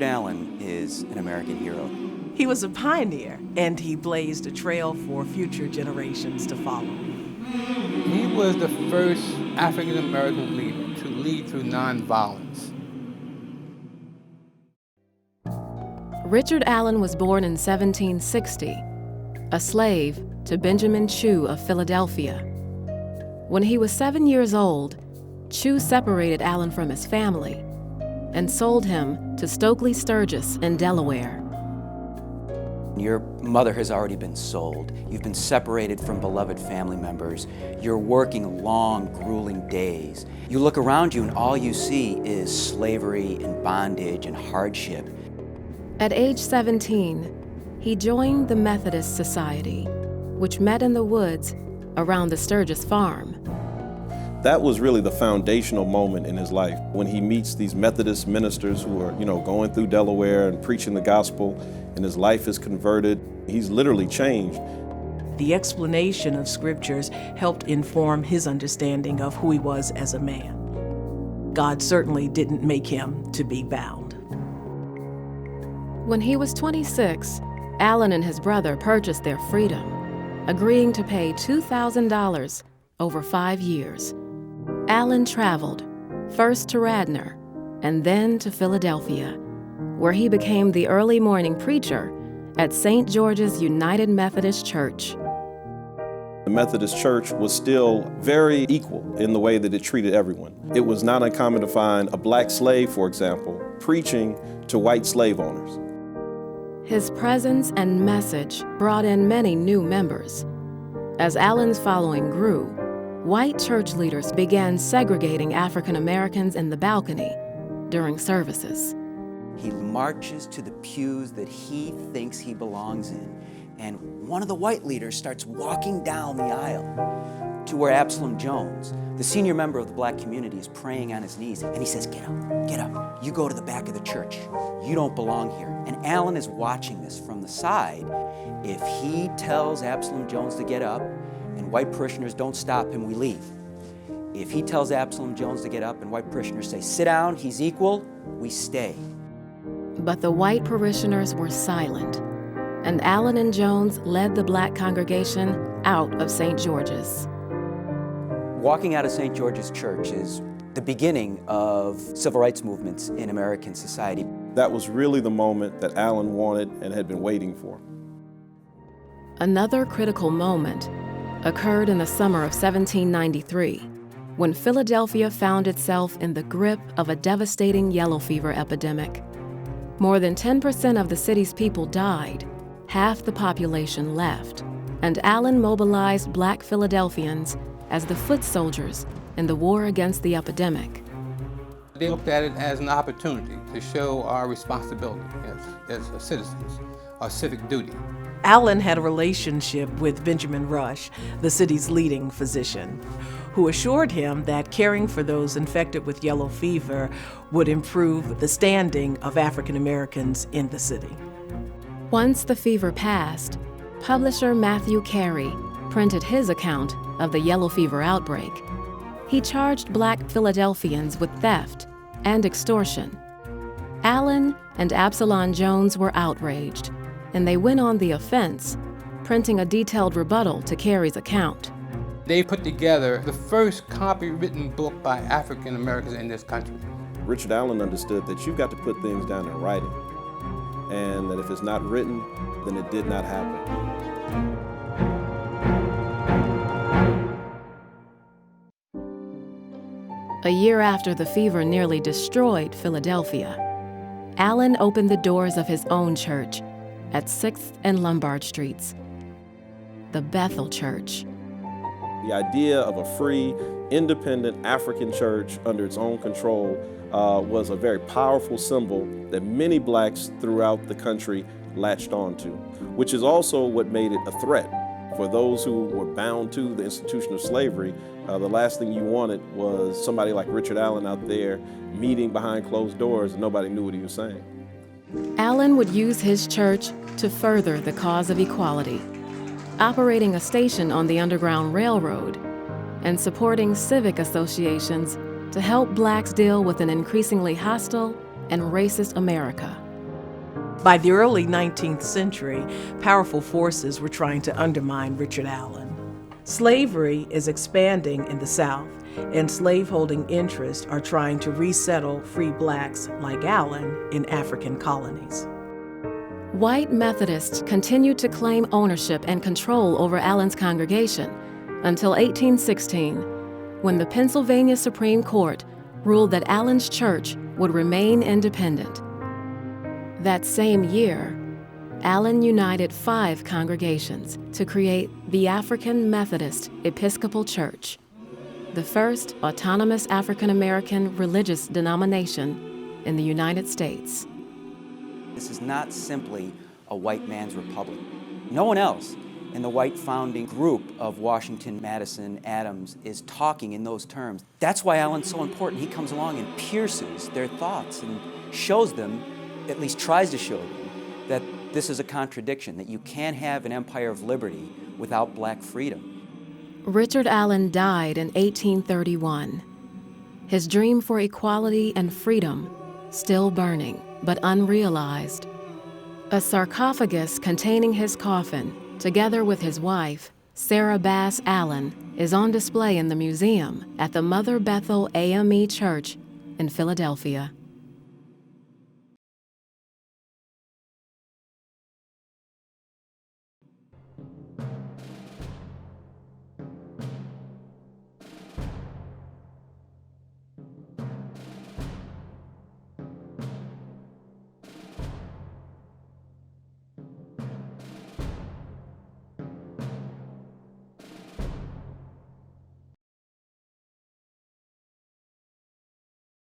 Richard Allen is an American hero. He was a pioneer, and he blazed a trail for future generations to follow. He was the first African-American leader to lead through nonviolence. Richard Allen was born in 1760, a slave to Benjamin Chew of Philadelphia. When he was 7 years old, Chew separated Allen from his family and sold him to Stokely Sturgis in Delaware. Your mother has already been sold. You've been separated from beloved family members. You're working long, grueling days. You look around you and all you see is slavery and bondage and hardship. At age 17, he joined the Methodist Society, which met in the woods around the Sturgis farm. That was really the foundational moment in his life when he meets these Methodist ministers who are, going through Delaware and preaching the gospel, and his life is converted. He's literally changed. The explanation of scriptures helped inform his understanding of who he was as a man. God certainly didn't make him to be bound. When he was 26, Allen and his brother purchased their freedom, agreeing to pay $2,000 over 5 years. Allen traveled, first to Radnor, and then to Philadelphia, where he became the early morning preacher at St. George's United Methodist Church. The Methodist Church was still very equal in the way that it treated everyone. It was not uncommon to find a black slave, for example, preaching to white slave owners. His presence and message brought in many new members. As Allen's following grew, white church leaders began segregating African Americans in the balcony during services. He marches to the pews that he thinks he belongs in, and one of the white leaders starts walking down the aisle to where Absalom Jones, the senior member of the black community, is praying on his knees, and he says, get up, you go to the back of the church. You don't belong here. And Allen is watching this from the side. If he tells Absalom Jones to get up, and white parishioners don't stop him, we leave. If he tells Absalom Jones to get up and white parishioners say, sit down, he's equal, we stay. But the white parishioners were silent, and Allen and Jones led the black congregation out of St. George's. Walking out of St. George's Church is the beginning of civil rights movements in American society. That was really the moment that Allen wanted and had been waiting for. Another critical moment occurred in the summer of 1793, when Philadelphia found itself in the grip of a devastating yellow fever epidemic. More than 10% of the city's people died, half the population left, and Allen mobilized black Philadelphians as the foot soldiers in the war against the epidemic. They looked at it as an opportunity to show our responsibility as citizens, our civic duty. Allen had a relationship with Benjamin Rush, the city's leading physician, who assured him that caring for those infected with yellow fever would improve the standing of African Americans in the city. Once the fever passed, publisher Matthew Carey printed his account of the yellow fever outbreak. He charged black Philadelphians with theft and extortion. Allen and Absalom Jones were outraged, and they went on the offense, printing a detailed rebuttal to Carey's account. They put together the first copywritten book by African Americans in this country. Richard Allen understood that you've got to put things down in writing, and that if it's not written, then it did not happen. A year after the fever nearly destroyed Philadelphia, Allen opened the doors of his own church at 6th and Lombard Streets, the Bethel Church. The idea of a free, independent African church under its own control was a very powerful symbol that many blacks throughout the country latched onto, which is also what made it a threat. For those who were bound to the institution of slavery, the last thing you wanted was somebody like Richard Allen out there meeting behind closed doors and nobody knew what he was saying. Allen would use his church to further the cause of equality, operating a station on the Underground Railroad and supporting civic associations to help blacks deal with an increasingly hostile and racist America. By the early 19th century, powerful forces were trying to undermine Richard Allen. Slavery is expanding in the South, and slaveholding interests are trying to resettle free blacks like Allen in African colonies. White Methodists continued to claim ownership and control over Allen's congregation until 1816, when the Pennsylvania Supreme Court ruled that Allen's church would remain independent. That same year, Allen united 5 congregations to create the African Methodist Episcopal Church, the first autonomous African American religious denomination in the United States. This is not simply a white man's republic. No one else in the white founding group of Washington, Madison, Adams is talking in those terms. That's why Allen's so important. He comes along and pierces their thoughts and shows them, at least tries to show them, that this is a contradiction, that you can't have an empire of liberty without black freedom. Richard Allen died in 1831. His dream for equality and freedom still burning, but unrealized. A sarcophagus containing his coffin, together with his wife, Sarah Bass Allen, is on display in the museum at the Mother Bethel AME Church in Philadelphia.